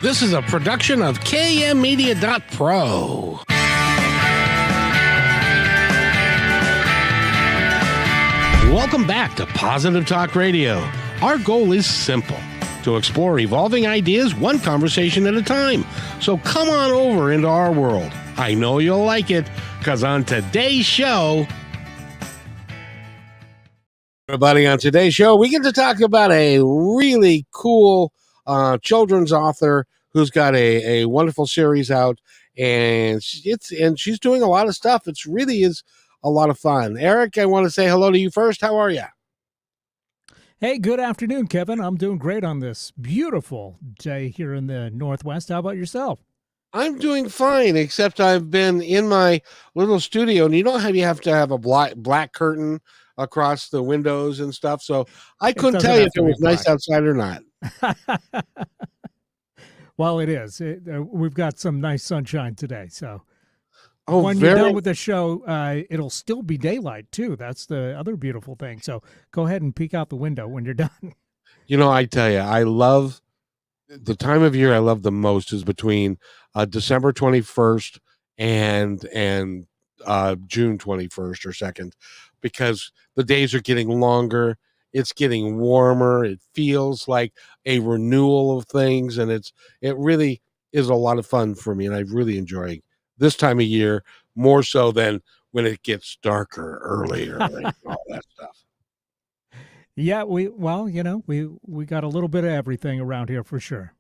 This is a production of KMmedia.pro. Welcome back to Positive Talk Radio. Our goal is simple: to explore evolving ideas one conversation at a time. So come on over into our world. I know you'll like it, because on today's show... Everybody, on today's show, we get to talk about a really cool children's author who's got a wonderful series out, and she's doing a lot of stuff. It really is a lot of fun. Eric, I want to say hello to you first. How are you? Hey, good afternoon, Kevin. I'm doing great on this beautiful day here in the Northwest. How about yourself? I'm doing fine, except I've been in my little studio, and you have to have a black curtain across the windows and stuff. So I couldn't tell you if it was nice outside or not. Well, it is. We've got some nice sunshine today. So when you're done with the show, it'll still be daylight, too. That's the other beautiful thing. So go ahead and peek out the window when you're done. You know, I tell you, I love the time of year I love the most is between December 21st and June 21st or 2nd, because the days are getting longer. It's getting warmer. It feels like a renewal of things, and it really is a lot of fun for me, and I really enjoy this time of year more so than when it gets darker earlier and all that stuff. Yeah, we got a little bit of everything around here for sure.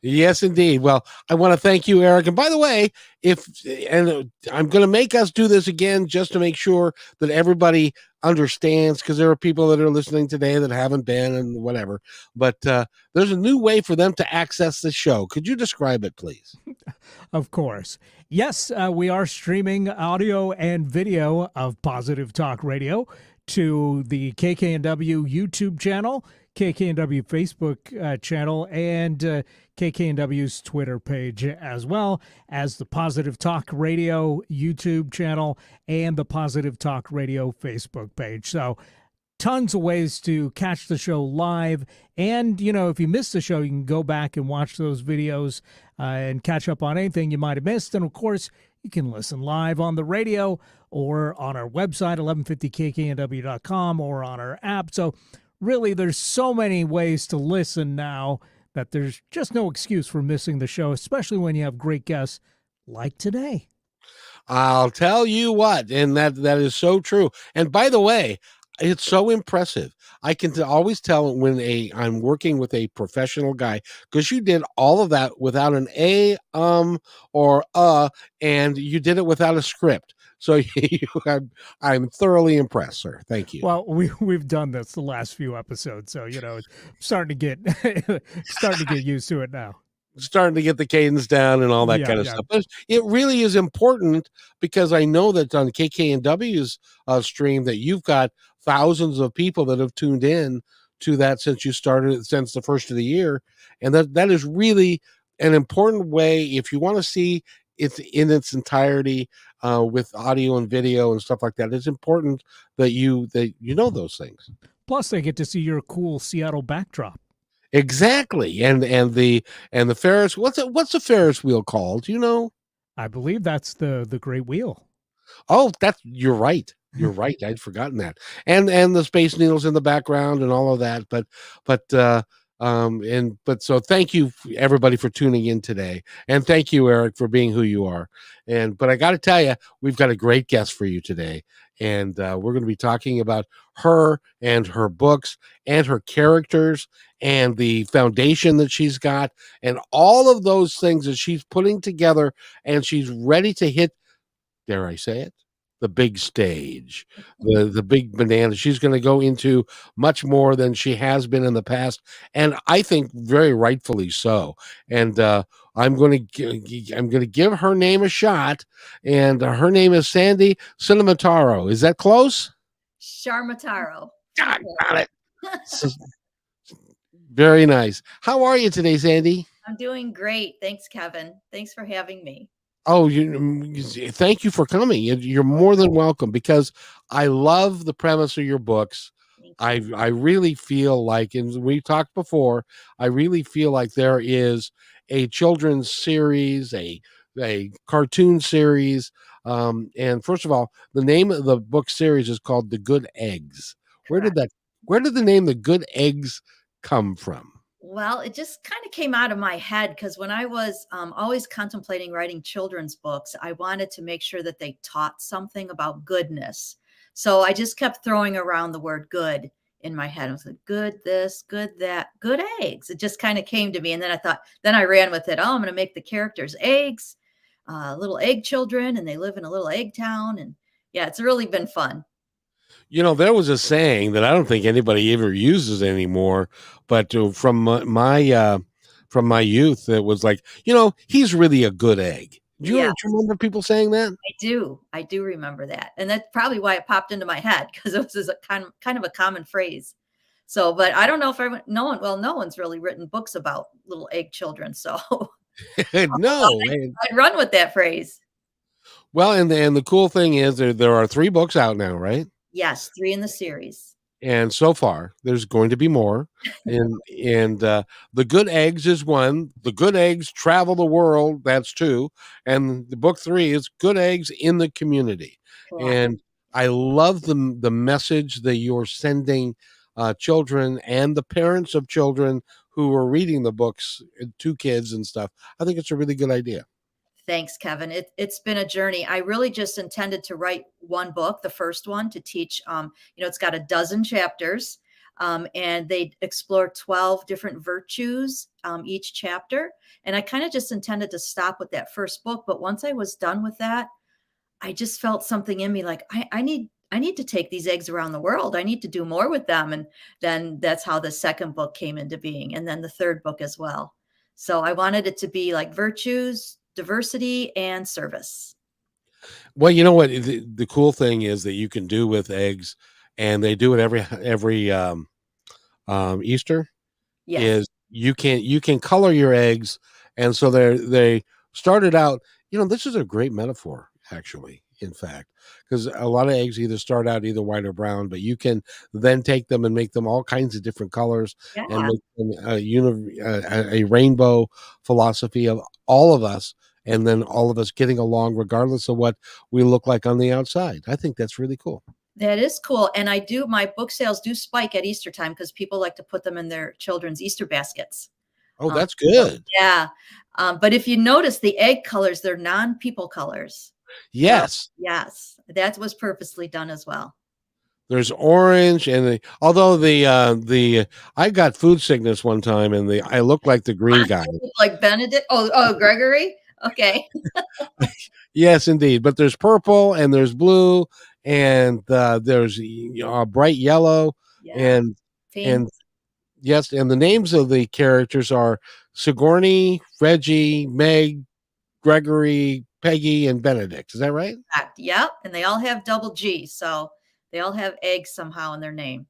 Yes, indeed. Well, I want to thank you, Eric. And by the way, I'm going to make us do this again just to make sure that everybody understands, because there are people that are listening today that haven't been and whatever. But there's a new way for them to access the show. Could you describe it, please? Of course. Yes, we are streaming audio and video of Positive Talk Radio to the KKNW YouTube channel, KKNW Facebook channel, and KKNW's Twitter page, as well as the Positive Talk Radio YouTube channel and the Positive Talk Radio Facebook page. So tons of ways to catch the show live. And, if you missed the show, you can go back and watch those videos and catch up on anything you might have missed. And, of course, you can listen live on the radio or on our website, 1150kknw.com, or on our app. So really, there's so many ways to listen now that there's just no excuse for missing the show, especially when you have great guests like today. I'll tell you what, and that is so true. And by the way, it's so impressive. I can always tell when I'm working with a professional guy, because you did all of that without an or and you did it without a script. So I'm thoroughly impressed, sir. Thank you. Well, we've done this the last few episodes, so it's starting to get used to it now. Starting to get the cadence down and all that kind of stuff. But it really is important, because I know that on KKNW's stream that you've got thousands of people that have tuned in to that since the first of the year, and that is really an important way if you want to see it in its entirety with audio and video and stuff like that. It's important that you know those things. Plus, they get to see your cool Seattle backdrop. Exactly, and the Ferris. What's the Ferris wheel called? Do you know? I believe that's the Great Wheel. Oh, you're right. You're right. I'd forgotten that. And the Space Needles in the background and all of that. But so thank you everybody for tuning in today, and thank you, Eric, for being who you are. But I got to tell you, we've got a great guest for you today, and we're going to be talking about her and her books and her characters and the foundation that she's got and all of those things that she's putting together, and she's ready to hit, dare I say it, the big stage, the big banana. She's going to go into much more than she has been in the past, and I think very rightfully so. And I'm going to give her name a shot, and her name is Sandy Ciaramitaro. Is that close? Ciaramitaro. God, got it. Very nice. How are you today, Sandy? I'm doing great. Thanks, Kevin. Thanks for having me. Oh, thank you for coming. You're more than welcome, because I love the premise of your books. I really feel like, and we talked before, I really feel like there is a children's series, a cartoon series. And first of all, the name of the book series is called The Good Eggs. Where did Correct. that where did the name The Good Eggs come from? Well, it just kind of came out of my head because when I was always contemplating writing children's books, I wanted to make sure that they taught something about goodness. So I just kept throwing around the word good in my head. I was like, good this, good that, good eggs. It just kind of came to me. And then I thought, then I ran with it. Oh, I'm going to make the characters eggs, little egg children, and they live in a little egg town. And yeah, it's really been fun. There was a saying that I don't think anybody ever uses anymore, but from my youth, it was like, he's really a good egg. Do Yeah. you remember people saying that? I do. I do remember that. And that's probably why it popped into my head because it was a kind of a common phrase. So, but I don't know if no one's really written books about little egg children. So No. I'd run with that phrase. Well, and the cool thing is there are 3 books out now, right? Yes, 3 in the series. And so far, there's going to be more. And The Good Eggs is 1. The Good Eggs Travel the World, that's 2. And the book 3 is Good Eggs in the Community. Correct. And I love the message that you're sending children and the parents of children who are reading the books to kids and stuff. I think it's a really good idea. Thanks, Kevin. It's been a journey. I really just intended to write one book, the first one, to teach. It's got a dozen chapters, and they explore 12 different virtues each chapter. And I kind of just intended to stop with that first book. But once I was done with that, I just felt something in me like I need to take these eggs around the world. I need to do more with them. And then that's how the second book came into being, and then the third book as well. So I wanted it to be like virtues, diversity, and service. Well, you know what? The cool thing is that you can do with eggs, and they do it every Easter. Yes. Is you can color your eggs, and so they started out. This is a great metaphor, actually. In fact, because a lot of eggs either start out either white or brown, but you can then take them and make them all kinds of different colors and Yeah. make them a rainbow philosophy of all of us, and then all of us getting along regardless of what we look like on the outside. I think that's really cool. That is cool. And my book sales do spike at Easter time because people like to put them in their children's Easter baskets. Oh, that's good. Yeah. But if you notice the egg colors, they're non-people colors. Yes. Yes, that was purposely done as well. There's orange, and although I got food sickness one time, and I looked like the green guy. Like Benedict. Oh, Gregory. Okay. Yes, indeed. But there's purple, and there's blue, and there's bright yellow, Yeah. and yes, and the names of the characters are Sigourney, Reggie, Meg, Gregory, Peggy, and Benedict. Is that right? Yep. And they all have double G, so they all have eggs somehow in their name.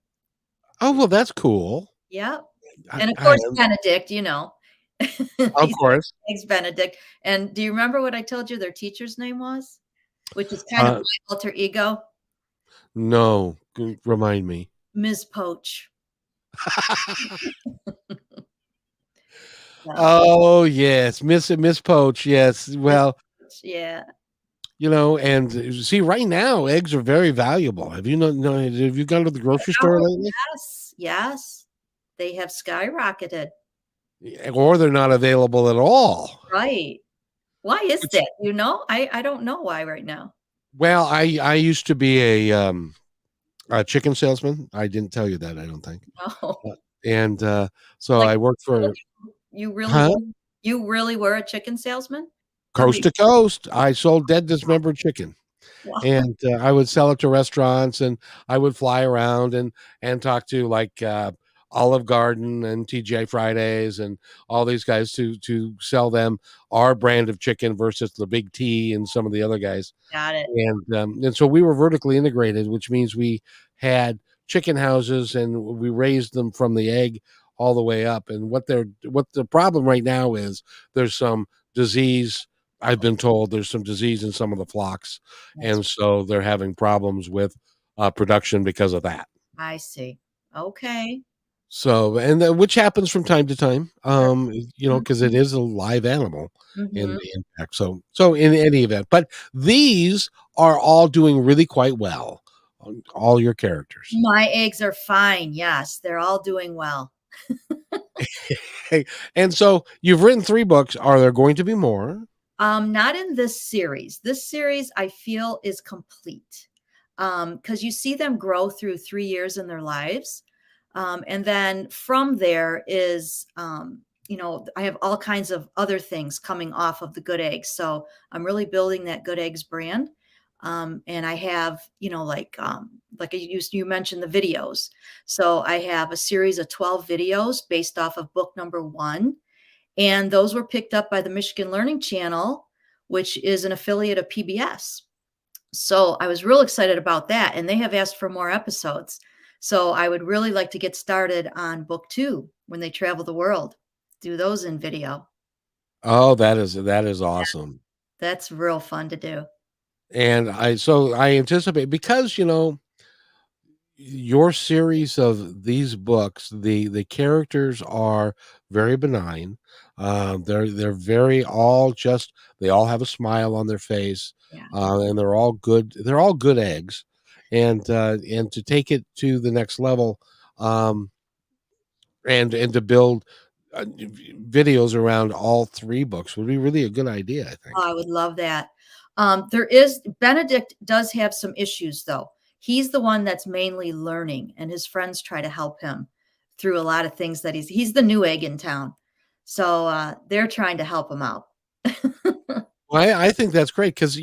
Oh, well, that's cool. Yep. And of course, Benedict, Of course. Eggs Benedict. And do you remember what I told you their teacher's name was? Which is kind of my alter ego. No, remind me. Ms. Poach. Oh yes, Miss Poach. Yes. Well, yeah. And see, right now eggs are very valuable. Have you have you gone to the grocery store lately? Yes. They have skyrocketed. Or they're not available at all. Right. Why is that? I don't know why right now. Well, I used to be a chicken salesman. I didn't tell you that, I don't think. Oh. And so I worked for you really were a chicken salesman? Coast to coast. I sold dead dismembered chicken. Wow. And I would sell it to restaurants, and I would fly around and talk to like Olive Garden and TGI Fridays and all these guys to sell them our brand of chicken versus the Big T and some of the other guys. Got it. And so we were vertically integrated, which means we had chicken houses and we raised them from the egg all the way up. And what the problem right now is there's some disease. I've been told there's some disease in some of the flocks, and so they're having problems with production because of that. I see. Okay. So, and which happens from time to time, Sure. because it is a live animal in Mm-hmm. the impact. So in any event, but these are all doing really quite well on all your characters. My eggs are fine. Yes, they're all doing well. Hey, and so you've written 3 books. Are there going to be more? Not in this series. This series I feel is complete. Because you see them grow through 3 years in their lives. And then from there is, I have all kinds of other things coming off of the Good Eggs. So I'm really building that Good Eggs brand. And I have, you mentioned the videos. So I have a series of 12 videos based off of book number 1, and those were picked up by the Michigan Learning Channel, which is an affiliate of PBS. So I was real excited about that. And they have asked for more episodes. So I would really like to get started on book 2 when they travel the world, do those in video. Oh, that is awesome. That's real fun to do. And I anticipate, because your series of these books, the characters are very benign. They're very all just they all have a smile on their face, Yeah. and they're all good. They're all good eggs, and to take it to the next level, um, and to build videos around all 3 books would be really a good idea, I Oh, think. I would love that. Benedict does have some issues though. He's the one that's mainly learning, and his friends try to help him through a lot of things that he's the new egg in town. So they're trying to help him out. Well, I think that's great because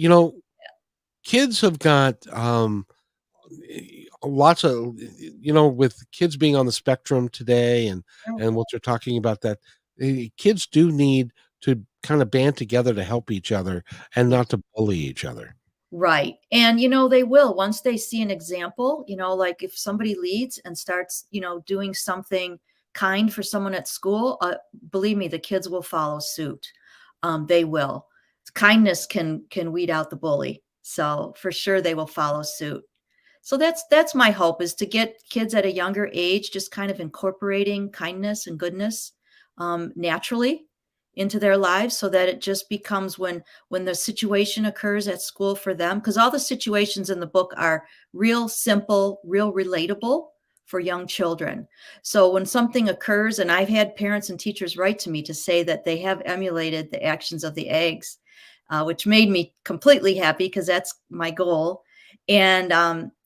kids have got lots of with kids being on the spectrum today, and what you're talking about, that kids do need to kind of band together to help each other and Yeah. not to bully each other. Right. And, they will once they see an example, like if somebody leads and starts, doing something kind for someone at school, believe me, the kids will follow suit. They will. Kindness can weed out the bully. So for sure they will follow suit. So that's my hope, is to get kids at a younger age just kind of incorporating kindness and goodness naturally into their lives, so that it just becomes when the situation occurs at school for them, because all the situations in the book are real simple, real relatable for young children. So when something occurs, and I've had parents and teachers write to me to say that they have emulated the actions of the eggs, which made me completely happy because that's my goal. And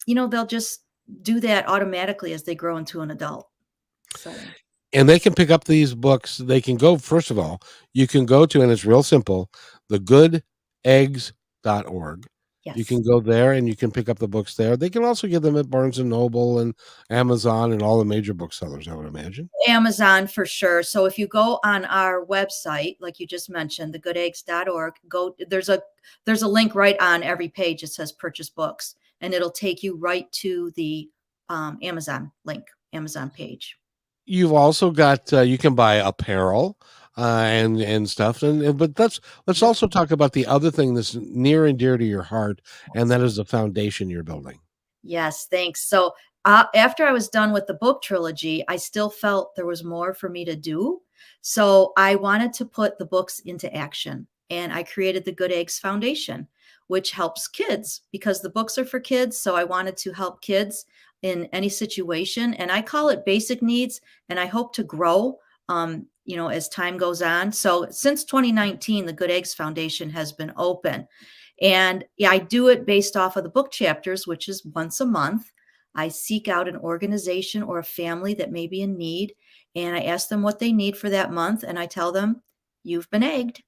they'll just do that automatically as they grow into an adult. So And they can pick up these books. They can go, first of all, you can go to, and it's real simple, thegoodeggz.org. You yes. can go there and you can pick up the books there. They can also get them at Barnes and Noble and Amazon and all the major booksellers, I would imagine. Amazon for sure. So if you go on our website, like you just mentioned, thegoodeggz.org, there's a link right on every page. It says purchase books, and it'll take you right to the Amazon link, Amazon page. You've also got you can buy apparel and stuff, but let's Yep. also talk about the other thing that's near and dear to your heart, and that is the foundation you're building. Yes, thanks. So after I was done with the book trilogy, I still felt there was more for me to do. So I wanted to put the books into action. And I created the Good Eggs Foundation, which helps kids because the books are for kids. So I wanted to help kids in any situation. And I call it basic needs. And I hope to grow, as time goes on. So since 2019, the Good Eggs Foundation has been open. And yeah, I do it based off of the book chapters, which is once a month. I seek out an organization or a family that may be in need, and I ask them what they need for that month. And I tell them, you've been egged.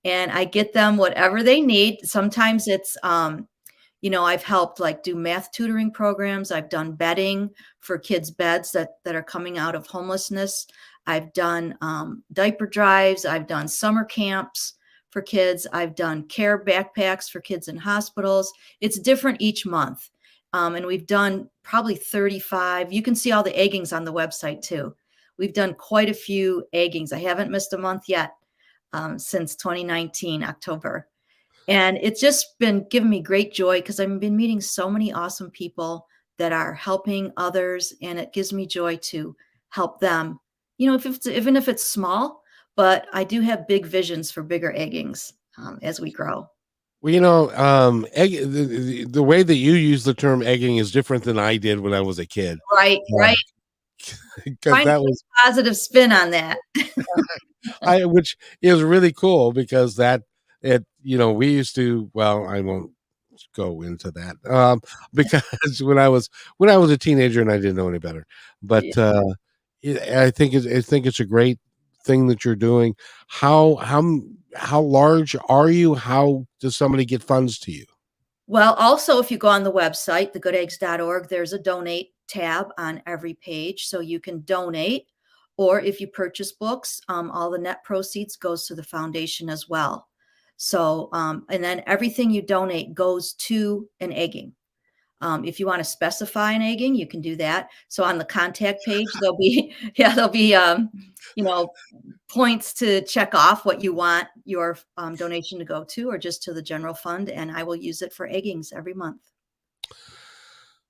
And I get them whatever they need. Sometimes it's, I've helped like do math tutoring programs. I've done bedding for kids' beds that are coming out of homelessness. I've done diaper drives. I've done summer camps for kids. I've done care backpacks for kids in hospitals. It's different each month. And we've done probably 35. You can see all the eggings on the website too. We've done quite a few eggings. I haven't missed a month yet since 2019, October. And it's just been giving me great joy because I've been meeting so many awesome people that are helping others, and it gives me joy to help them. You know, even if it's small, but I do have big visions for bigger eggings as we grow. Well, the way that you use the term egging is different than I did when I was a kid. Right, right. Because Trying to that put was a positive spin on that. which is really cool because we used to, well, I won't go into that. Because when I was a teenager and I didn't know any better. Yeah. But I think it's a great thing that you're doing. How large are you? How does somebody get funds to you? Well, also, if you go on the website, thegoodeggs.org, there's a donate tab on every page, so you can donate. Or if you purchase books, all the net proceeds goes to the foundation as well. So, and then everything you donate goes to an egging. If you want to specify an egging, you can do that. So on the contact page, there'll be, yeah, there'll be, you know, points to check off what you want your donation to go to, or just to the general fund, and I will use it for eggings every month.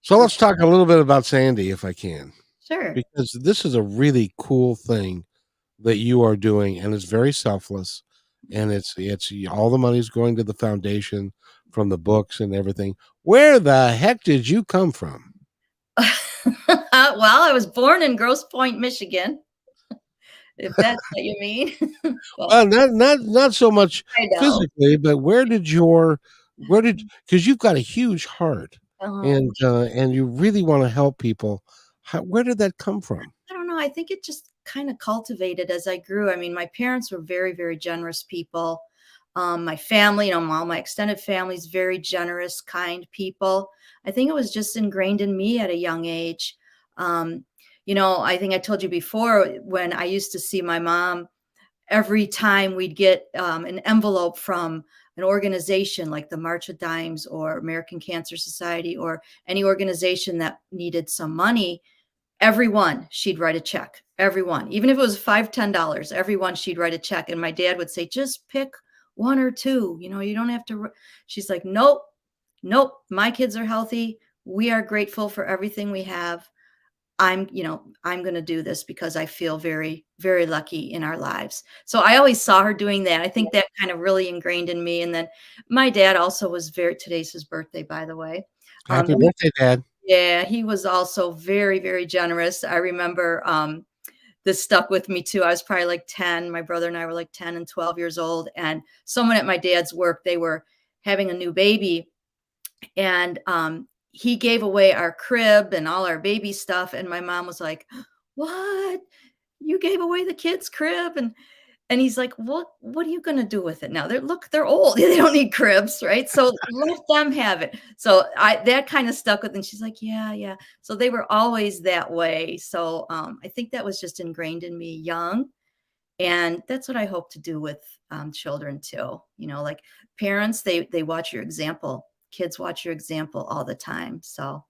So let's talk a little bit about Sandy, if I can, Sure. because this is a really cool thing that you are doing, and it's very selfless, and it's all the money's going to the foundation from the books and everything. Where the heck did you come from? Well, I was born in Grosse Pointe, Michigan, if that's what you mean. Well, Well, not so much I know. physically, but where did because you've got a huge heart, Um, and you really want to help people. Where did that come from? I don't know. I think it just kind of cultivated as I grew. I mean, my parents were very, very generous people. My family, all my extended family is very generous, kind people. I think it was just ingrained in me at a young age. Um, I think I told you before, when I used to see my mom, every time we'd get an envelope from an organization like the March of Dimes or American Cancer Society, or any organization that needed some money, everyone she'd write a check. Everyone, even if it was $5, $10, everyone she'd write a check. And my dad would say, just pick one or two, you don't have to. She's like, nope, nope, my kids are healthy, we are grateful for everything we have. I'm going to do this because I feel very, very lucky in our lives. So I always saw her doing that. I think that kind of really ingrained in me. And then my dad also was today's his birthday, by the way. Happy birthday, Dad. Yeah, he was also very, very generous. I remember this stuck with me too. I was probably like 10. My brother and I were like 10 and 12 years old. And someone at my dad's work, they were having a new baby. And he gave away our crib and all our baby stuff. And my mom was like, what? You gave away the kid's crib? And he's like, what are you going to do with it now? They're old. They don't need cribs, right? So let them have it. So that kind of stuck with, and she's like, yeah, yeah. So they were always that way. So I think that was just ingrained in me young. And that's what I hope to do with children too. Like parents, they watch your example. Kids watch your example all the time. So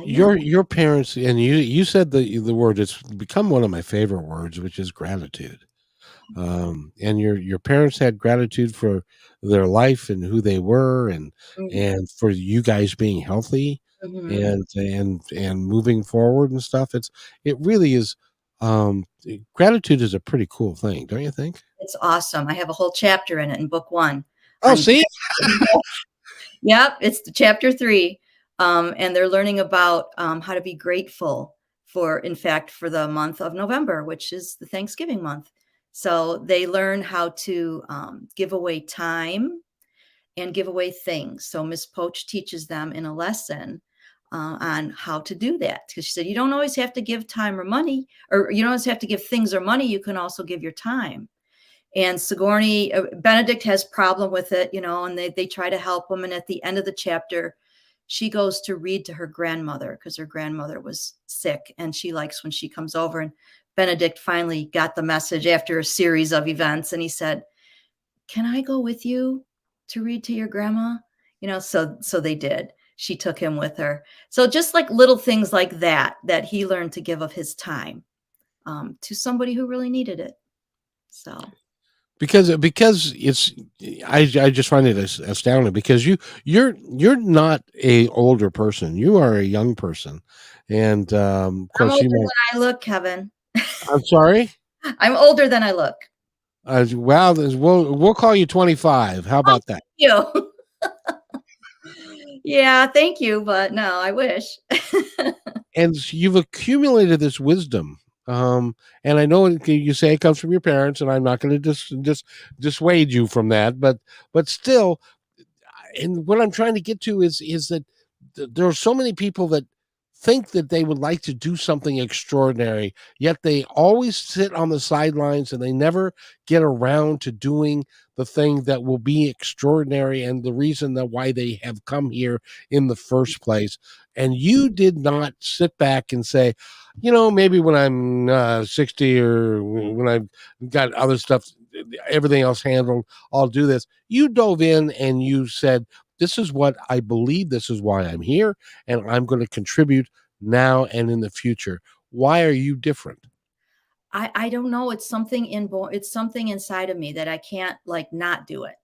yeah. Your parents, and you said the word, it's become one of my favorite words, which is gratitude. And your parents had gratitude for their life and who they were, and Mhm. and for you guys being healthy Mhm. and moving forward and stuff. It really is. Gratitude is a pretty cool thing, don't you think? It's awesome. I have a whole chapter in it in book 1 Oh, on. see. Yep, it's the chapter 3. And they're learning about how to be grateful in fact, for the month of November, which is the Thanksgiving month. So they learn how to give away time and give away things. So Miss Poach teaches them in a lesson on how to do that. Because she said, you don't always have to give time or money, or you don't always have to give things or money. You can also give your time. And Sigourney, Benedict has problem with it, and they try to help him. And at the end of the chapter, she goes to read to her grandmother because her grandmother was sick, and she likes when she comes over. And Benedict finally got the message after a series of events, and he said, can I go with you to read to your grandma? So they did. She took him with her. So just like little things like that he learned to give of his time to somebody who really needed it. So because it's I just find it astounding because you're not a older person, you are a young person, and of I'm course older you than know. I look, Kevin. I'm sorry. I'm older than I look. Wow, we'll call you 25. How Oh, about that? thank you. Yeah, thank you, but no, I wish. And you've accumulated this wisdom. And I know you say it comes from your parents, and I'm not going to dissuade you from that, but still, and what I'm trying to get to is that there are so many people that think that they would like to do something extraordinary, yet they always sit on the sidelines and they never get around to doing the thing that will be extraordinary and the reason that why they have come here in the first place. And you did not sit back and say, maybe when I'm 60 or when I've got other stuff, everything else handled, I'll do this. You dove in and you said, this is what I believe. This is why I'm here. And I'm going to contribute now and in the future. Why are you different? I don't know. It's something inside of me that I can't like not do it.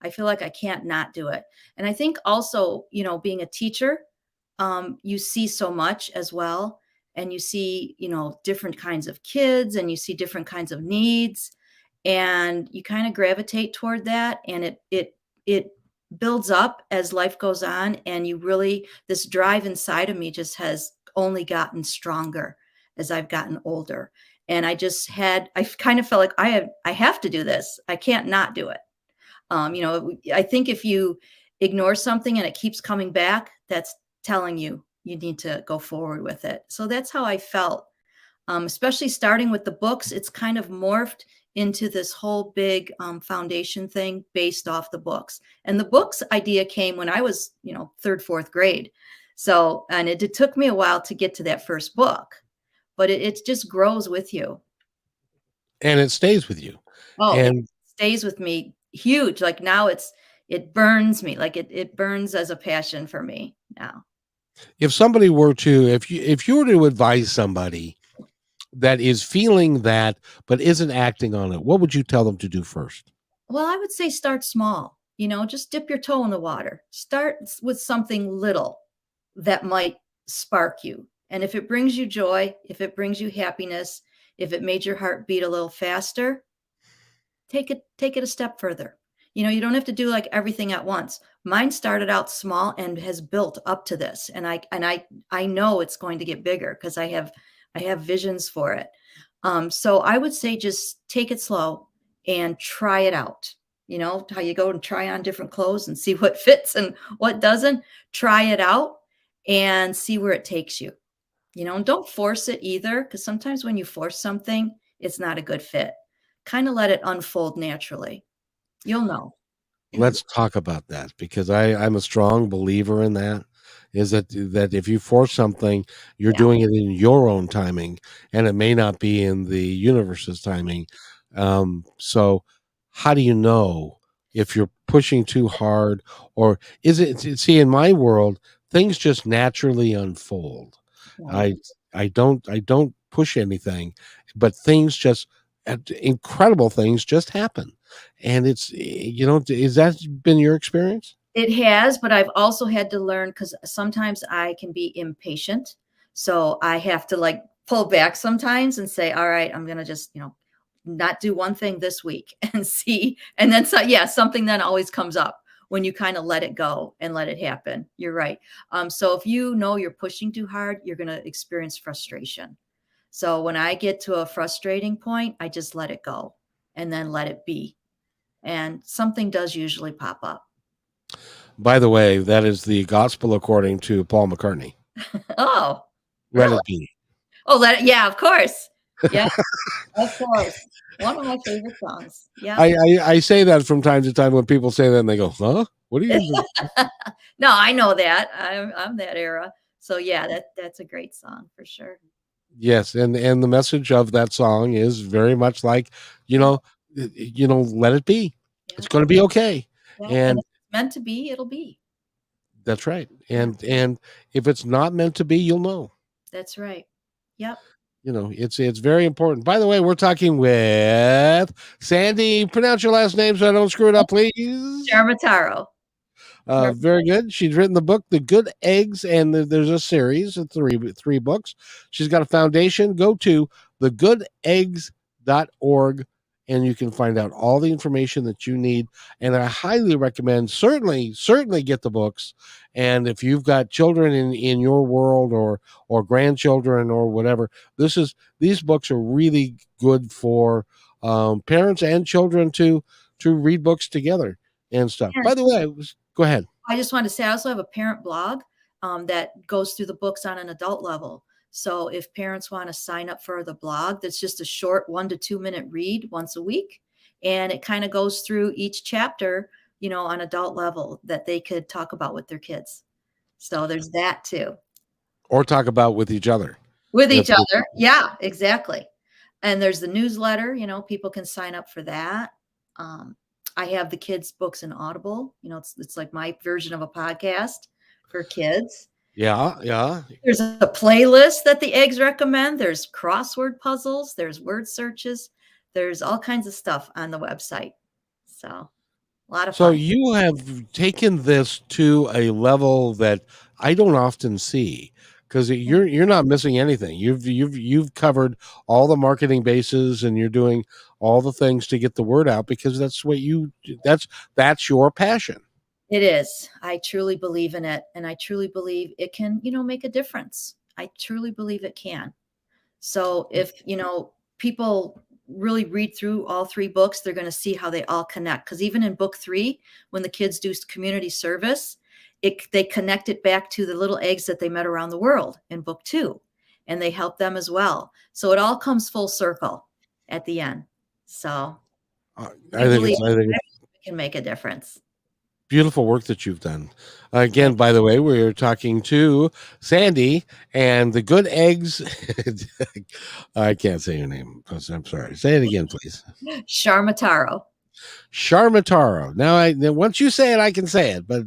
I feel like I can't not do it. And I think also, being a teacher, you see so much as well. And you see, different kinds of kids and you see different kinds of needs. And you kind of gravitate toward that. And it builds up as life goes on. And this drive inside of me just has only gotten stronger as I've gotten older. And I kind of felt like I have to do this. I can't not do it. I think if you ignore something and it keeps coming back, that's telling you need to go forward with it. So that's how I felt. Especially starting with the books, it's kind of morphed into this whole big foundation thing based off the books. And the books idea came when I was, third, fourth grade. So, and it took me a while to get to that first book, but it just grows with you. And it stays with you. Oh, it And stays with me huge. Like now it burns me. Like it burns as a passion for me now. if somebody were to, if you were to advise somebody that is feeling that but isn't acting on it, what would you tell them to do first? Well, I would say start small. Just dip your toe in the water. Start with something little that might spark you. And if it brings you joy, if it brings you happiness, if it made your heart beat a little faster, take it a step further. You don't have to do like everything at once. Mine started out small and has built up to this. And I know it's going to get bigger because I have visions for it. So I would say just take it slow and try it out. You know how you go and try on different clothes and see what fits and what doesn't. Try it out and see where it takes you. And don't force it either, because sometimes when you force something, it's not a good fit. Kind of let it unfold naturally. You'll know. Let's talk about that because I'm a strong believer in that. Is that if you force something, you're Yeah. doing it in your own timing, and it may not be in the universe's timing. So, how do you know if you're pushing too hard, or is it? See, in my world, things just naturally unfold. Right. I I don't push anything, but things just incredible things just happen. And is that been your experience? It has, but I've also had to learn because sometimes I can be impatient. So I have to like pull back sometimes and say, all right, I'm going to just, not do one thing this week and see. And then, yeah, something then always comes up when you kind of let it go and let it happen. You're right. So if you know you're pushing too hard, you're going to experience frustration. So when I get to a frustrating point, I just let it go and then let it be. And something does usually pop up. By the way, that is the gospel according to Paul McCartney. Oh, Let really? it be. Oh, yeah, of course. Yeah, of course. One of my favorite songs. Yeah. I say that from time to time when people say that and they go, huh? What are you even? No, I know that. I'm that era. So yeah, that's a great song for sure. Yes, and the message of that song is very much like, you Yeah, know, let it be. yeah, It's going to be okay. yeah. And And if it's meant to be, it'll be. that's right. Yeah, And if it's not meant to be, you'll know. that's right. Yep. It's very important. By the way, we're talking with Sandy. Pronounce your last name so I don't screw it up, please. Ciaramitaro. Very good. She's written the book, The Good Eggs, and there's a series of three books. She's got a foundation. Go to thegoodeggs.org, and you can find out all the information that you need. And I highly recommend, certainly get the books. And if you've got children in your world or grandchildren or whatever, these books are really good for parents and children to read books together and stuff. Yeah. By the way, go ahead. I just wanted to say I also have a parent blog that goes through the books on an adult level. So if parents want to sign up for the blog, that's just a short 1 to 2 minute read once a week. And it kind of goes through each chapter, on adult level that they could talk about with their kids. So there's that too. Or talk about with each other. With each other. Yeah, exactly. And there's the newsletter, people can sign up for that. I have the kids' books in Audible. It's like my version of a podcast for kids. Yeah. There's a playlist that the eggs recommend. There's crossword puzzles. There's word searches. There's all kinds of stuff on the website. So a lot of fun. So you have taken this to a level that I don't often see, because you're not missing anything. You've covered all the marketing bases, and you're doing all the things to get the word out, because that's your passion. It is. I truly believe in it, and I truly believe it can, make a difference. I truly believe it can. So if, people really read through all 3 books, they're going to see how they all connect. Because even in book 3, when the kids do community service, they connect it back to the little eggs that they met around the world in book 2, and they help them as well. So it all comes full circle at the end. So I think it can make a difference. Beautiful work that you've done. Again, by the way, we're talking to Sandy and the Good Eggs. I can't say your name. I'm sorry. Say it again, please. Ciaramitaro. Now, once you say it, I can say it, but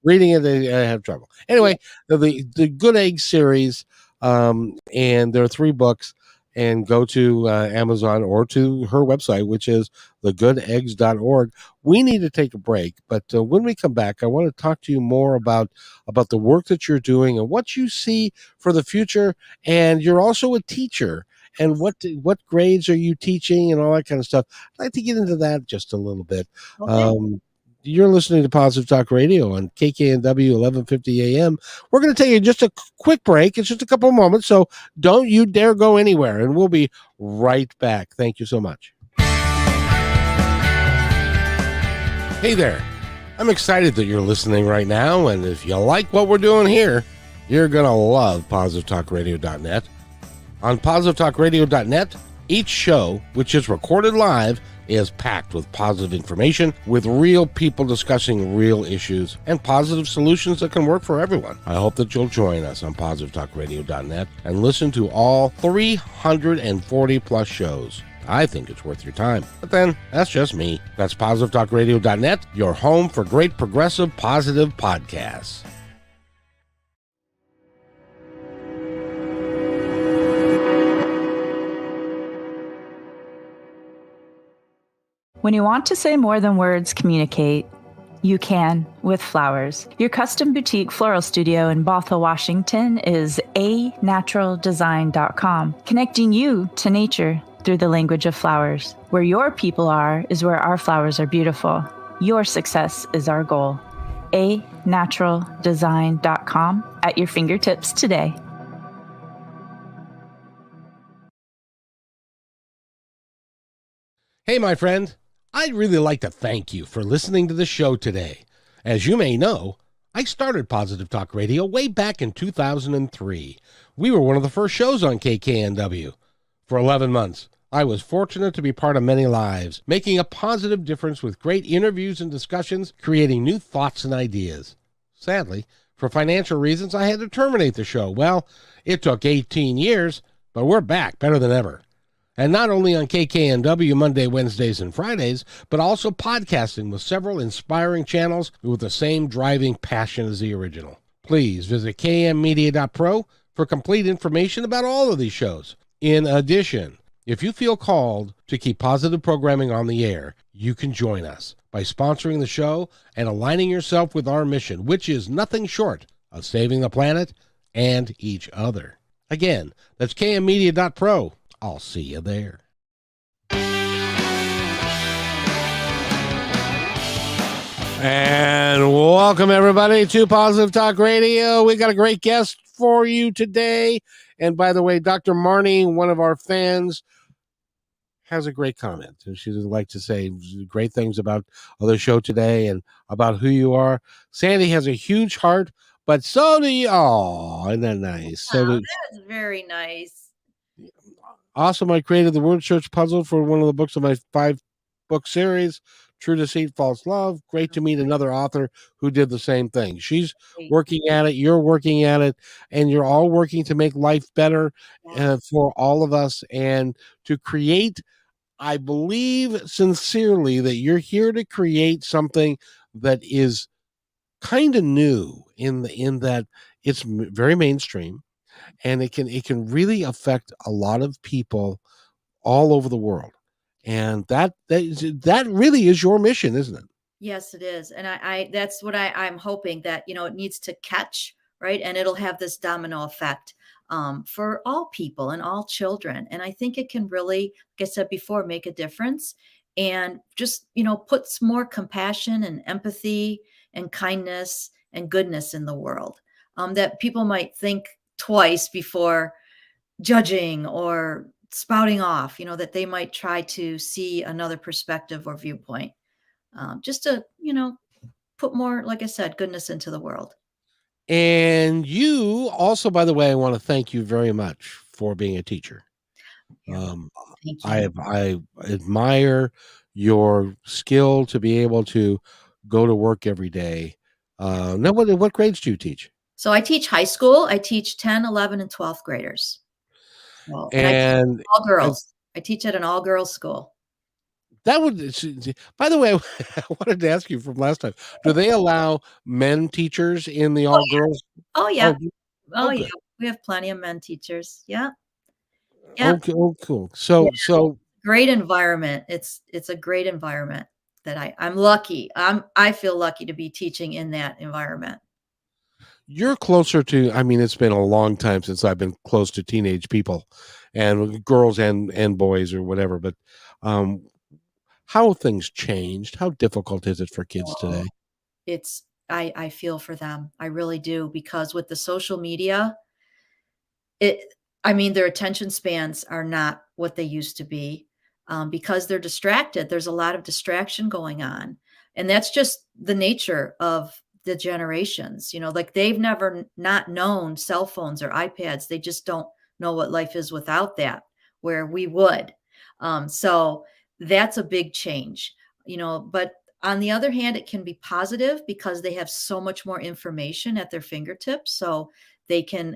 reading it, I have trouble. Anyway, the Good Eggs series, and there are 3 books. And go to Amazon or to her website, which is thegoodeggs.org. We need to take a break, but when we come back, I want to talk to you more about the work that you're doing and what you see for the future. And you're also a teacher. And what grades are you teaching and all that kind of stuff? I'd like to get into that just a little bit. Okay. You're listening to Positive Talk Radio on KKNW 1150 AM. We're going to take just a quick break. It's just a couple of moments, so don't you dare go anywhere, and we'll be right back. Thank you so much. Hey there. I'm excited that you're listening right now, and if you like what we're doing here, you're going to love positivetalkradio.net. On positivetalkradio.net, each show, which is recorded live, is packed with positive information, with real people discussing real issues and positive solutions that can work for everyone. I hope that you'll join us on positivetalkradio.net and listen to all 340 plus shows. I think it's worth your time. But then, that's just me. That's positivetalkradio.net, your home for great progressive positive podcasts. When you want to say more than words communicate, you can with flowers. Your custom boutique floral studio in Bothell, Washington is anaturaldesign.com, connecting you to nature through the language of flowers. Where your people are is where our flowers are beautiful. Your success is our goal. anaturaldesign.com, at your fingertips today. Hey, my friend. I'd really like to thank you for listening to the show today. As you may know, I started Positive Talk Radio way back in 2003. We were one of the first shows on KKNW. For 11 months, I was fortunate to be part of many lives, making a positive difference with great interviews and discussions, creating new thoughts and ideas. Sadly, for financial reasons, I had to terminate the show. Well, it took 18 years, but we're back better than ever. And not only on KKNW Monday, Wednesdays, and Fridays, but also podcasting with several inspiring channels with the same driving passion as the original. Please visit kmmedia.pro for complete information about all of these shows. In addition, if you feel called to keep positive programming on the air, you can join us by sponsoring the show and aligning yourself with our mission, which is nothing short of saving the planet and each other. Again, that's kmmedia.pro. I'll see you there. And welcome, everybody, to Positive Talk Radio. We got a great guest for you today. And by the way, Dr. Marnie, one of our fans, has a great comment. And she would like to say great things about the show today and about who you are. Sandy has a huge heart, but so do you. Oh, isn't that nice? That's very nice. Awesome. I created the word search puzzle for one of the books of my 5-book series, True Deceit, False Love. Great to meet another author who did the same thing. She's working at it. You're working at it. And you're all working to make life better for all of us and to create. I believe sincerely that you're here to create something that is kind of new in that it's very mainstream, and it can really affect a lot of people all over the world. And that really is your mission, isn't it? Yes, it is. And I that's what I'm hoping, that, it needs to catch, right? And it'll have this domino effect for all people and all children. And I think it can really, like I said before, make a difference and just, puts more compassion and empathy and kindness and goodness in the world, that people might think twice before judging or spouting off, that they might try to see another perspective or viewpoint, just to, put more, like I said, goodness into the world. And you also, by the way, I want to thank you very much for being a teacher. Thank you. I admire your skill to be able to go to work every day. Now, what grades do you teach? So I teach high school. I teach 10, 11, and 12th graders. Well, and I teach all girls. I teach at an all-girls school. That would, by the way, I wanted to ask you from last time, do they allow men teachers in the all-girls? Oh, yeah. Oh, yeah. We have plenty of men teachers. Yeah. Yeah. Okay. Oh, cool. So great environment. It's a great environment that I'm lucky. I feel lucky to be teaching in that environment. You're closer to, I mean, it's been a long time since I've been close to teenage people and girls and boys or whatever, but how have things changed? How difficult is it for kids today? I feel for them. I really do, because with the social media, their attention spans are not what they used to be, because they're distracted. There's a lot of distraction going on. And that's just the nature of the generations, like they've never not known cell phones or iPads. They just don't know what life is without that, where we would. So that's a big change, but on the other hand, it can be positive because they have so much more information at their fingertips. So they can,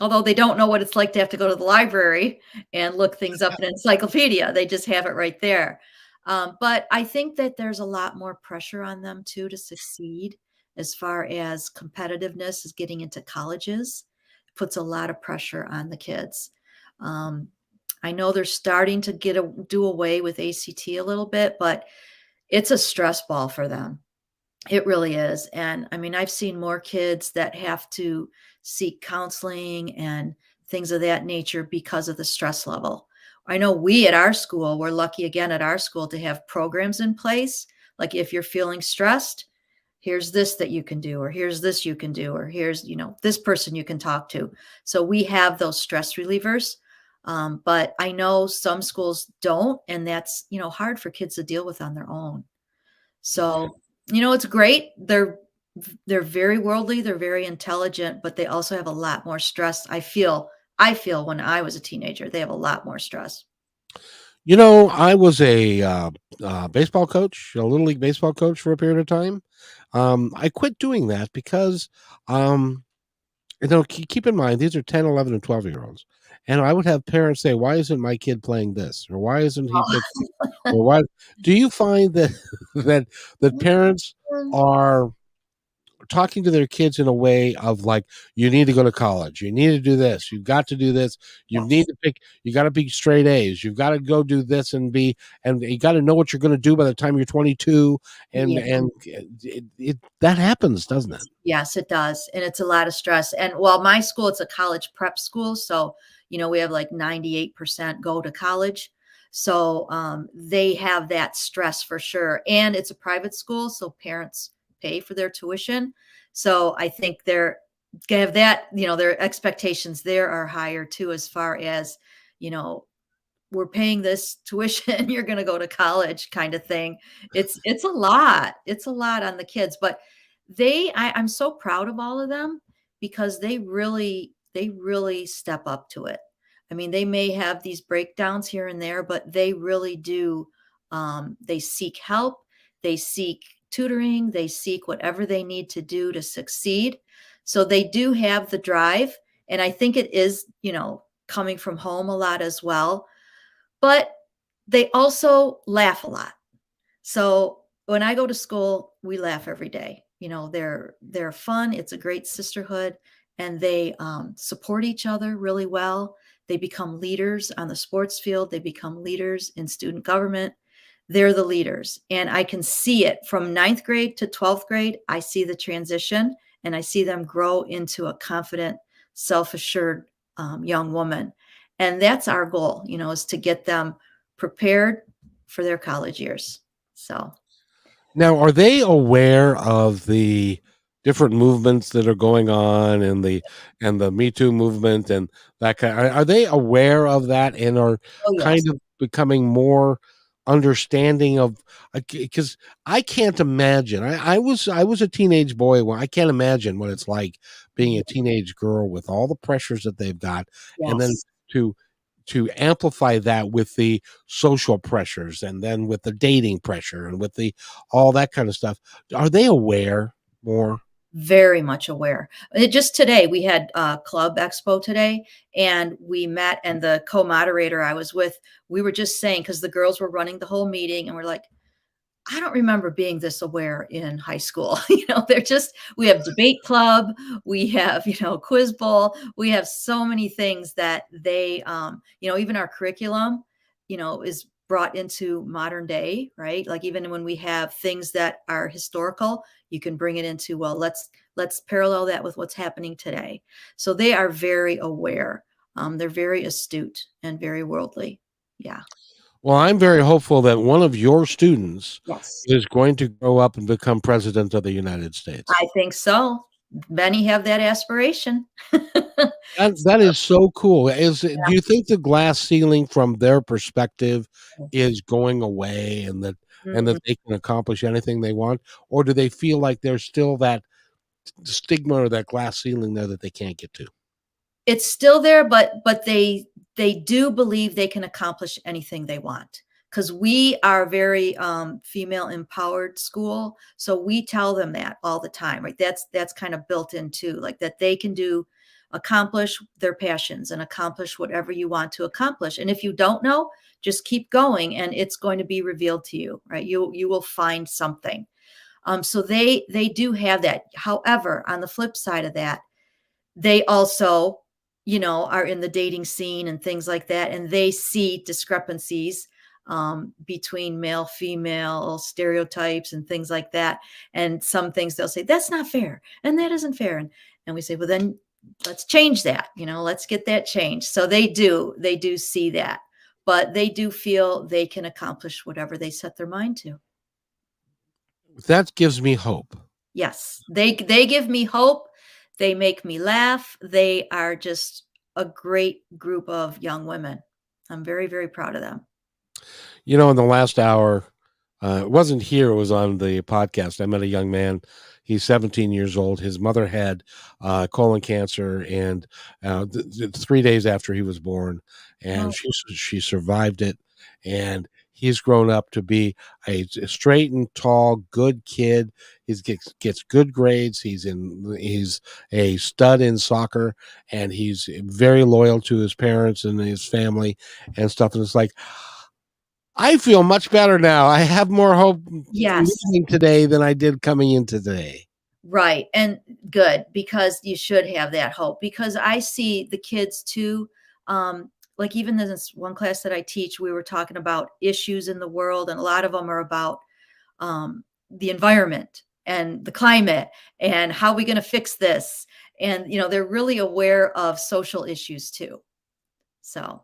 although they don't know what it's like to have to go to the library and look things up in an encyclopedia, they just have it right there. But I think that there's a lot more pressure on them too to succeed, as far as competitiveness is getting into colleges. It puts a lot of pressure on the kids. I know they're starting to do away with ACT a little bit, but it's a stress ball for them. It really is. And I've seen more kids that have to seek counseling and things of that nature because of the stress level. I know we at our school, we're lucky again at our school to have programs in place. Like if you're feeling stressed, here's this that you can do, or here's this you can do, or here's, this person you can talk to. So we have those stress relievers. But I know some schools don't, and that's, hard for kids to deal with on their own. So, it's great. They're very worldly. They're very intelligent, but they also have a lot more stress. I feel when I was a teenager, they have a lot more stress. I was a baseball coach, a little league baseball coach for a period of time. I quit doing that because, keep in mind, these are 10, 11, and 12-year-olds. And I would have parents say, why isn't my kid playing this? Or why isn't he pitching? Or why? Do you find that parents are talking to their kids in a way of like, you need to go to college, you need to do this, you've got to do this, Yes. you got to be straight A's, you've got to go do this and you got to know what you're going to do by the time you're 22, Yeah. and that happens, doesn't it? Yes, it does. And it's a lot of stress. And well, my school, it's a college prep school. So, we have like 98% go to college. So they have that stress for sure. And it's a private school. So parents pay for their tuition. So I think they're going to have that, their expectations there are higher too, as far as, you know, we're paying this tuition, you're going to go to college kind of thing. It's a lot. It's a lot on the kids, but I'm so proud of all of them because they really step up to it. I mean, they may have these breakdowns here and there, but they really do. They seek help, they seek tutoring, they seek whatever they need to do to succeed. So they do have the drive. And I think it is, coming from home a lot as well. But they also laugh a lot. So when I go to school, we laugh every day. They're fun. It's a great sisterhood, and they support each other really well. They become leaders on the sports field. They become leaders in student government. They're the leaders, and I can see it from 9th grade to 12th grade. I see the transition, and I see them grow into a confident, self-assured young woman. And that's our goal, is to get them prepared for their college years. So Now, are they aware of the different movements that are going on and the Me Too movement and that kind? Are they aware of that and are oh kind yes. of becoming more understanding of? Because I can't imagine. I was a teenage boy. Well, I can't imagine what it's like being a teenage girl with all the pressures that they've got, and then Yes. to amplify that with the social pressures and then with the dating pressure and with the all that kind of stuff. Are they aware more? Very much aware. Just today, we had Club Expo today, and we met, and the co-moderator I was with, we were just saying, because the girls were running the whole meeting, and we're like, I don't remember being this aware in high school. We have debate club, we have, quiz bowl, we have so many things that they, even our curriculum, is brought into modern day, right? Like even when we have things that are historical, you can bring it into, well, let's parallel that with what's happening today. So they are very aware. They're very astute and very worldly. Yeah. Well, I'm very hopeful that one of your students Yes. is going to grow up and become president of the United States. I think so. Many have that aspiration. That is so cool. Do you think the glass ceiling from their perspective is going away and that Mm, they can accomplish anything they want? Or do they feel like there's still that stigma or that glass ceiling there that they can't get to? it's still there, but they do believe they can accomplish anything they want, because we are a very female empowered school. So we tell them that all the time, right? That's kind of built into, like, that they can accomplish their passions and accomplish whatever you want to accomplish. And if you don't know, just keep going, and it's going to be revealed to you, right? You will find something. So they do have that. However, on the flip side of that, they also, are in the dating scene and things like that, and they see discrepancies between male, female stereotypes and things like that. And some things they'll say, that's not fair, and that isn't fair. And we say, well, then let's change that. Let's get that changed. So they do see that, but they do feel they can accomplish whatever they set their mind to. That gives me hope. Yes, they give me hope. They make me laugh. They are just a great group of young women. I'm very, very proud of them. In the last hour, it wasn't here, it was on the podcast. I met a young man. He's 17 years old. His mother had colon cancer, and 3 days after he was born, and Oh, she survived it. And he's grown up to be a straight and tall, good kid. He gets good grades. He's a stud in soccer, and he's very loyal to his parents and his family and stuff. And it's like, I feel much better now. I have more hope yes. leaving today than I did coming in today. Right. And good, because you should have that hope, because I see the kids too. Like even in this one class that I teach, we were talking about issues in the world, and a lot of them are about the environment and the climate and how are we going to fix this. And, they're really aware of social issues too. So,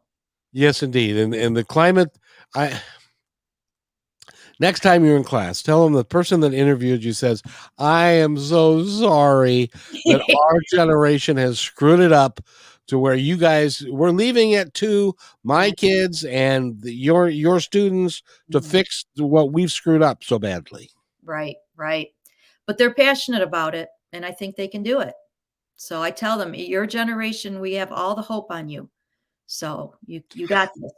Yes, indeed. And the climate, I next time you're in class, tell them the person that interviewed you says, I am so sorry that our generation has screwed it up to where you guys we're leaving it to my kids and your students to fix what we've screwed up so badly. right, right. But they're passionate about it, and I think they can do it. So I tell them, your generation, we have all the hope on you. So you got this.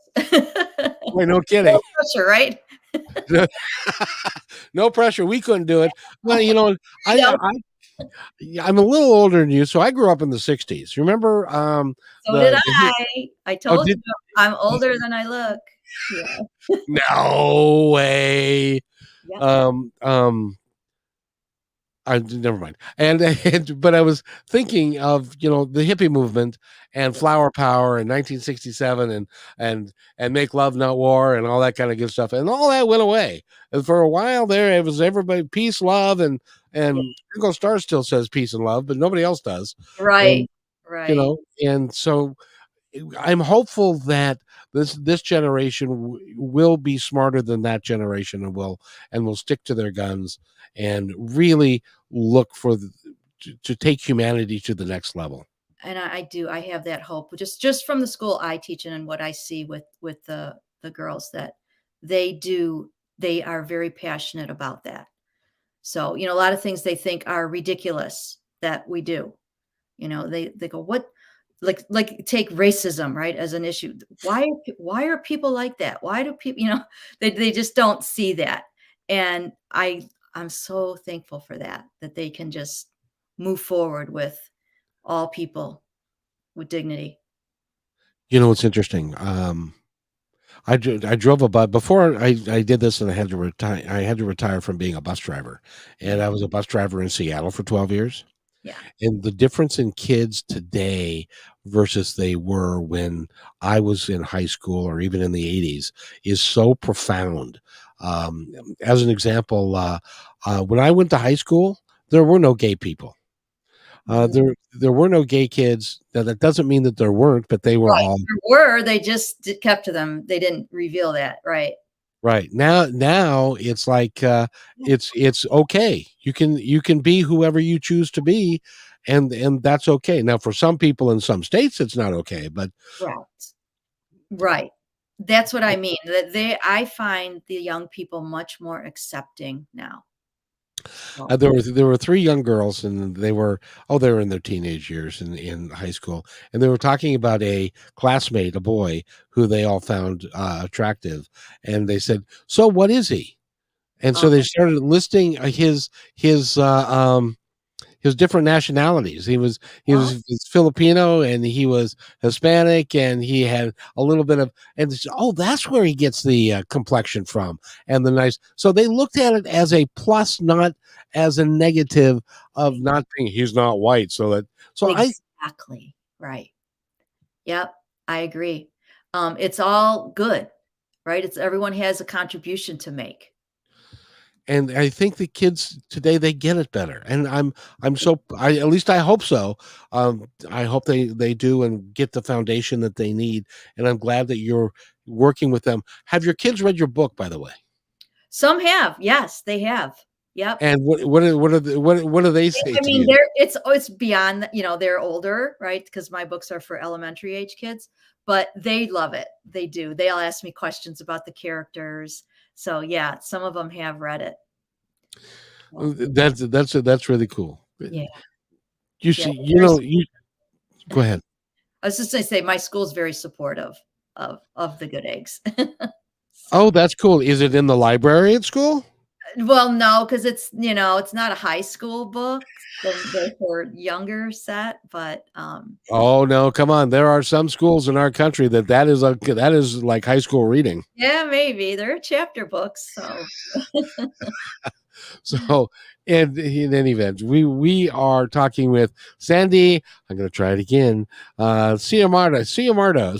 Wait, no No kidding. pressure, right? No pressure. We couldn't do it. Well, I know. I'm a little older than you, so I grew up in the 60s. Remember So did the I. I oh, told you I'm older than I look. Yeah. no way. Yeah. I never mind. But I was thinking of, the hippie movement and flower power in 1967 and make love not war and all that kind of good stuff. And all that went away. And for a while there, it was everybody peace, love, and Ringo Starr still says peace and love, but nobody else does. Right. And Right. and so I'm hopeful that this generation will be smarter than that generation and will stick to their guns and really look for to take humanity to the next level. And I do. I have that hope, just from the school I teach in and what I see with the girls, that they are very passionate about that. So, a lot of things they think are ridiculous that we do. They go, what, like take racism, right, as an issue. Why are people like that? Why do people, they just don't see that. And I'm so thankful for that they can just move forward with all people with dignity. It's interesting. I drove a bus before I did this, and I had to retire. I had to retire from being a bus driver, and I was a bus driver in Seattle for 12 years. Yeah. And the difference in kids today versus they were when I was in high school or even in the 80s is so profound. As an example, when I went to high school, there were no gay people. There were no gay kids. Now, that doesn't mean that there weren't, but they were Right. all There were, they just kept to them. They didn't reveal that. Right. right. Now it's like it's okay. You can be whoever you choose to be, and that's okay. Now, for some people in some states, it's not okay, but Right. Right. That's what I mean. I find the young people much more accepting now. there were three young girls, and they were in their teenage years in high school, and they were talking about a classmate, a boy who they all found attractive, and they said, "So what is he?" And so they started listing his different nationalities. He was Filipino, and he was Hispanic, and he had a little bit of, and they said, oh, that's where he gets the complexion from, and the nice. So they looked at it as a plus, not as a negative of not being. He's not white, Exactly. Right. Yep. I agree. It's all good, right? Everyone has a contribution to make. And I think the kids today, they get it better, and at least I hope so. I hope they do and get the foundation that they need, and I'm glad that you're working with them. Have your kids read your book, by the way? Some have, yes, they have. Yep. And what do they say I to mean, you? it's beyond, they're older, right? Because my books are for elementary age kids, but they love it. They do. They'll ask me questions about the characters. So yeah, some of them have read it. That's really cool. Yeah. You see, you go ahead. I was just going to say, my school's very supportive of the good eggs. Oh, that's cool. Is it in the library at school? Well, no, because it's not a high school book. They're for younger set, but Oh no, come on. There are some schools in our country that is like high school reading. yeah, maybe they're chapter books. So So, and in any event, we are talking with Sandy. I'm going to try it again. Ciaramitaro.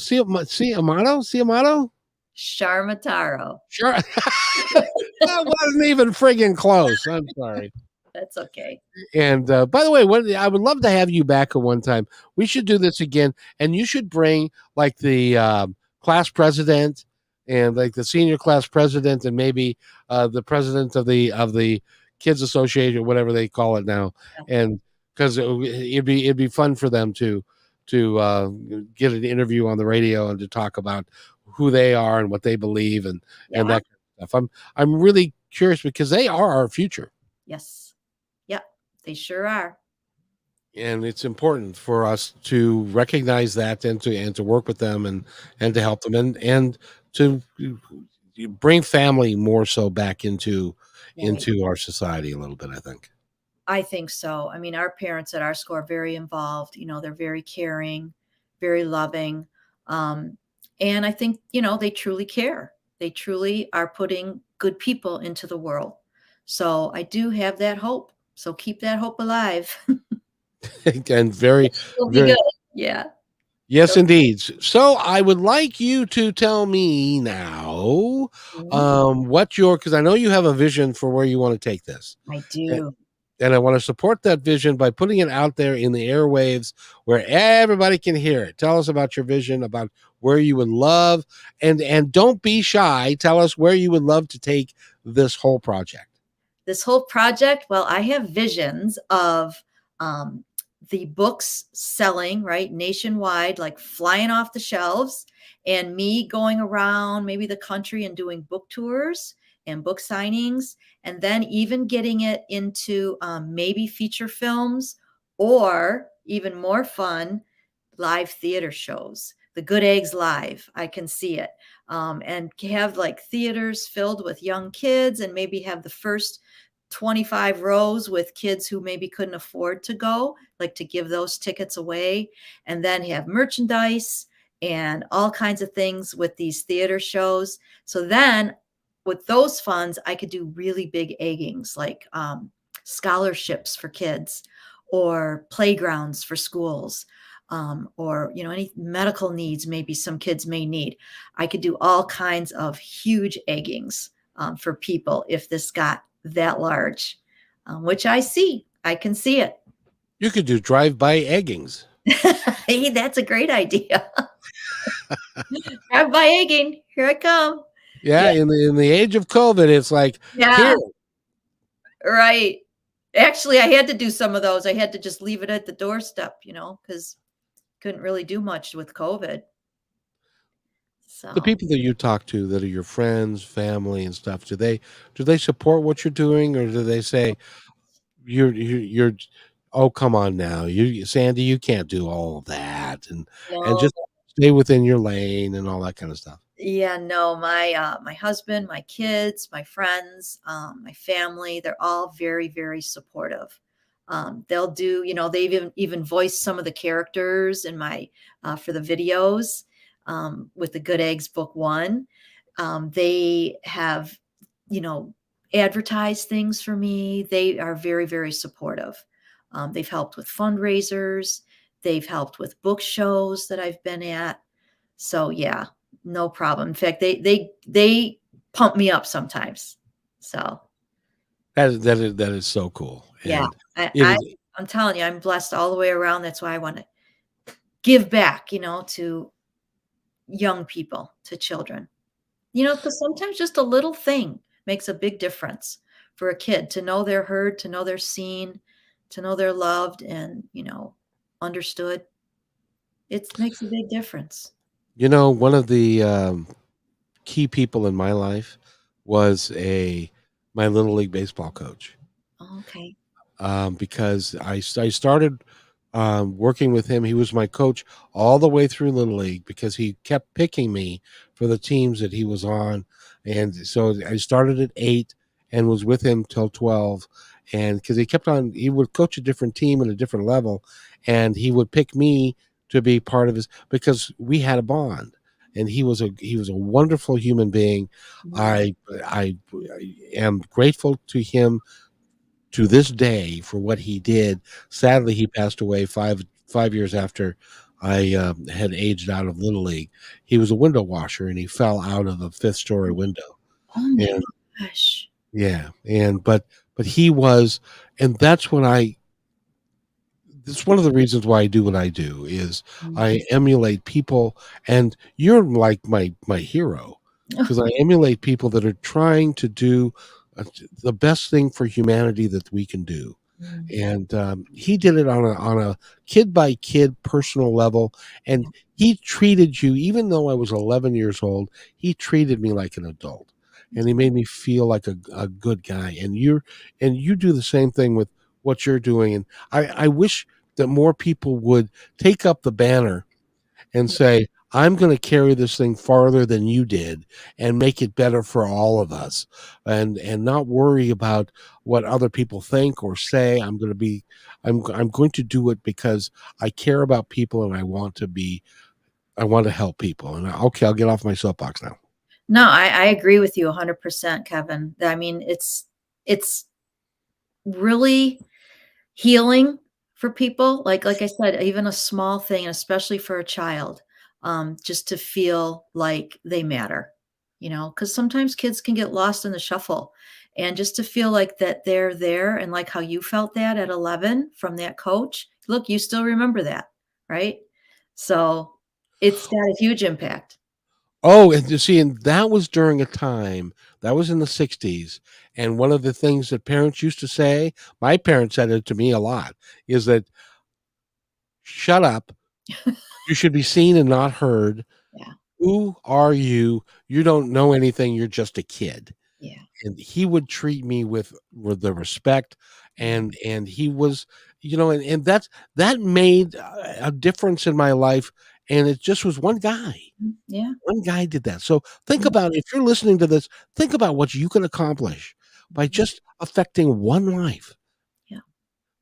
Ciaramitaro. Sure, that wasn't even friggin' close. I'm sorry. That's okay. And by the way, I would love to have you back at one time. We should do this again, and you should bring like the class president and like the senior class president, and maybe the president of the kids association, or whatever they call it now, Yeah. and because it'd be fun for them to get an interview on the radio and to talk about who they are and what they believe and that kind of stuff. I'm really curious because they are our future. Yes. Yep. They sure are. And it's important for us to recognize that and to work with them and to help them and to bring family more so back into our society a little bit, I think. I think so. I mean, our parents at our school are very involved. They're very caring, very loving. And I think, they truly care. They truly are putting good people into the world. So I do have that hope. So keep that hope alive. And very, It'll be very good. Yeah. yes, indeed. So I would like you to tell me now what because I know you have a vision for where you want to take this. I do. And I want to support that vision by putting it out there in the airwaves where everybody can hear it. Tell us about your vision, about where you would love, and don't be shy. Tell us where you would love to take this whole project. This whole project, well, I have visions of the books selling, right, nationwide, like flying off the shelves, and me going around maybe the country and doing book tours and book signings, and then even getting it into maybe feature films, or even more fun, live theater shows. The Good Eggs Live, I can see it. And have like theaters filled with young kids, and maybe have the first 25 rows with kids who maybe couldn't afford to go, like to give those tickets away, and then have merchandise and all kinds of things with these theater shows. So then with those funds, I could do really big eggings, like scholarships for kids, or playgrounds for schools, or any medical needs maybe some kids may need. I could do all kinds of huge eggings for people if this got that large, which I can see it. You could do drive-by eggings. Hey, that's a great idea. Drive-by egging, here I come. Yeah, in the age of COVID, it's like, here. Right. Actually, I had to do some of those. I had to just leave it at the doorstep, because couldn't really do much with COVID. So The people that you talk to that are your friends, family, and stuff, do they support what you're doing, or do they say you're oh, come on now, Sandy, you can't do all of that, and just stay within your lane and all that kind of stuff? Yeah, no, my husband, my kids, my friends, my family, they're all very, very supportive. They'll do, they've even voiced some of the characters in my for the videos with the Good Eggs Book 1. They have, advertised things for me. They are very, very supportive. They've helped with fundraisers. They've helped with book shows that I've been at. So yeah, no problem. In fact, they pump me up sometimes. So that is so cool. Yeah, I'm telling you, I'm blessed all the way around. That's why I want to give back, to young people, to children. Because sometimes just a little thing makes a big difference for a kid, to know they're heard, to know they're seen, to know they're loved and, understood. It makes a big difference. One of the key people in my life was my Little League baseball coach. Okay. Because I started working with him. He was my coach all the way through Little League because he kept picking me for the teams that he was on. And so I started at 8 and was with him till 12. And because he would coach a different team at a different level, and he would pick me to be part of because we had a bond. and he was a wonderful human being. I am grateful to him to this day for what he did. Sadly, he passed away five years after I had aged out of Little League. He was a window washer, and he fell out of a fifth-story window. Oh my And gosh. yeah, and but he was, and that's when it's one of the reasons why I do what I do is I emulate people, and you're like my hero because I emulate people that are trying to do the best thing for humanity that we can do. And he did it on a kid by kid personal level, and he treated you, even though I was 11 years old, he treated me like an adult, and he made me feel like a good guy. And you do the same thing with what you're doing. And I wish that more people would take up the banner and say, I'm going to carry this thing farther than you did and make it better for all of us, and not worry about what other people think or say. I'm going to do it because I care about people, and I want to help people. And okay, I'll get off my soapbox now. No, I agree with you 100%, Kevin. I mean, it's really healing for people. Like I said, even a small thing, especially for a child, just to feel like they matter, because sometimes kids can get lost in the shuffle, and just to feel like that they're there, and like how you felt that at 11 from that coach. Look, you still remember that, right? So it's got a huge impact. Oh, and you see, and that was during a time that was in the 60s. And one of the things that parents used to say, my parents said it to me a lot, is that shut up. You should be seen and not heard. Yeah. Who are you? You don't know anything. You're just a kid. Yeah. And he would treat me with the respect, and he was, and that made a difference in my life. And it just was one guy. Yeah. One guy did that. So think about, if you're listening to this, think about what you can accomplish by just affecting one life. Yeah.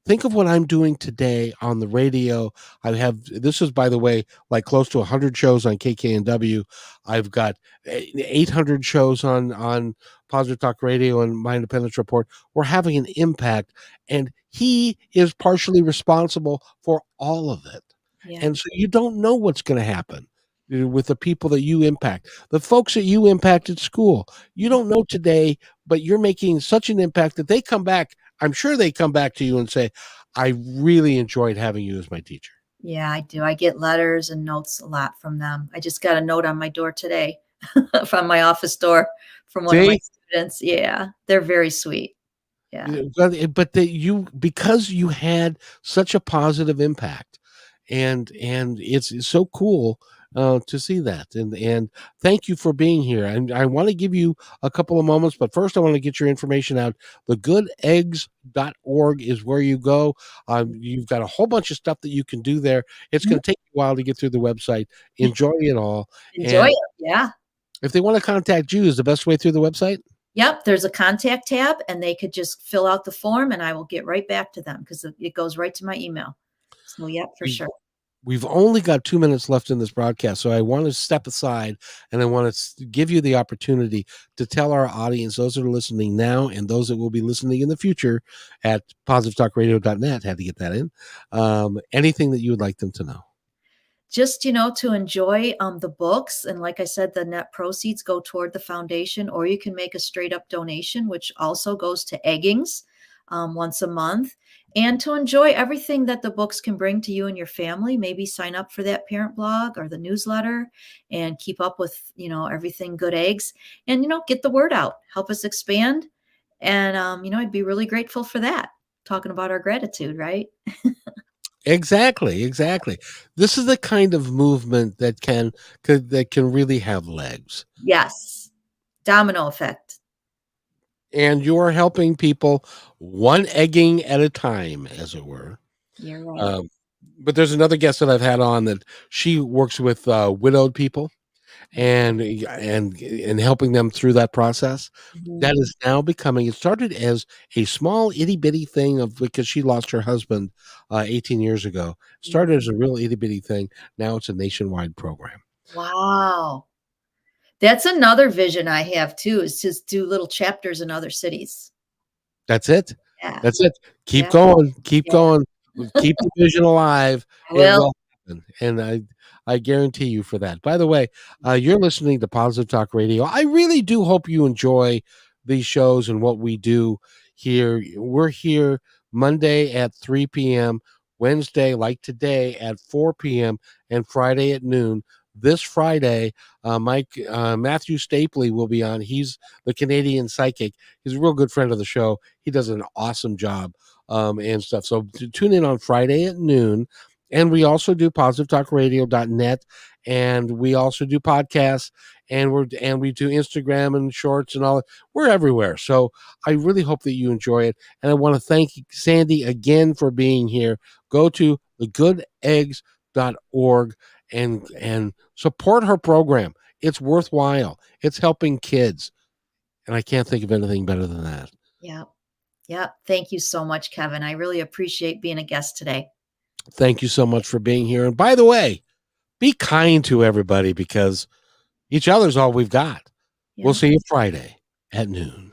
Think of what I'm doing today on the radio. This is, by the way, like close to 100 shows on KKNW. I've got 800 shows on Positive Talk Radio and My Independence Report. We're having an impact, and he is partially responsible for all of it. Yeah. And so you don't know what's going to happen with the people that you impact, the folks that you impact at school. You don't know today, but you're making such an impact that they come back. I'm sure they come back to you and say, I really enjoyed having you as my teacher. Yeah, I do. I get letters and notes a lot from them. I just got a note on my door today from my office door from one of my students. Yeah, they're very sweet. Yeah. But because you had such a positive impact, and it's so cool to see that. And thank you for being here. And I want to give you a couple of moments, but first I want to get your information out. thegoodeggz.org is where you go. You've got a whole bunch of stuff that you can do there. It's going to take you a while to get through the website. Enjoy it all. Enjoy it. Yeah. If they want to contact you, is the best way through the website? Yep. There's a contact tab, and they could just fill out the form, and I will get right back to them because it goes right to my email. So, yep, for sure. We've only got 2 minutes left in this broadcast, so I want to step aside, and I want to give you the opportunity to tell our audience, those that are listening now and those that will be listening in the future at positivetalkradio.net, had to get that in, anything that you would like them to know. Just, to enjoy the books. And like I said, the net proceeds go toward the foundation, or you can make a straight up donation, which also goes to Eggings once a month. And to enjoy everything that the books can bring to you and your family, maybe sign up for that parent blog or the newsletter and keep up with, everything Good Eggs, and, get the word out, help us expand. And, I'd be really grateful for that. Talking about our gratitude, right? Exactly. This is the kind of movement that can really have legs. Yes. Domino effect. And you're helping people one egging at a time, as it were. You're right. But there's another guest that I've had on that she works with widowed people and helping them through that process. That is now becoming, it started as a small itty bitty thing because she lost her husband 18 years ago. Started as a real itty bitty thing. Now it's a nationwide program. Wow. That's another vision I have too, is to do little chapters in other cities. That's it. Yeah. That's it. Keep Yeah. going. Keep Yeah. going. Keep the vision alive. I It will. will happen. And I guarantee you for that. By the way, you're listening to Positive Talk Radio. I really do hope you enjoy these shows and what we do here. We're here Monday at 3 p.m., Wednesday, like today, at 4 p.m., and Friday at noon. This Friday, Matthew Stapley will be on. He's the Canadian psychic. He's a real good friend of the show. He does an awesome job and stuff. So tune in on Friday at noon. And we also do positivetalkradio.net, and we also do podcasts, and we do Instagram and shorts and all. We're everywhere. So I really hope that you enjoy it. And I want to thank Sandy again for being here. Go to thegoodeggs.org and support her program. It's worthwhile. It's helping kids. And I can't think of anything better than that. Yeah. Yeah. Thank you so much, Kevin. I really appreciate being a guest today. Thank you so much for being here. And by the way, be kind to everybody, because each other's all we've got. Yeah. We'll see you Friday at noon.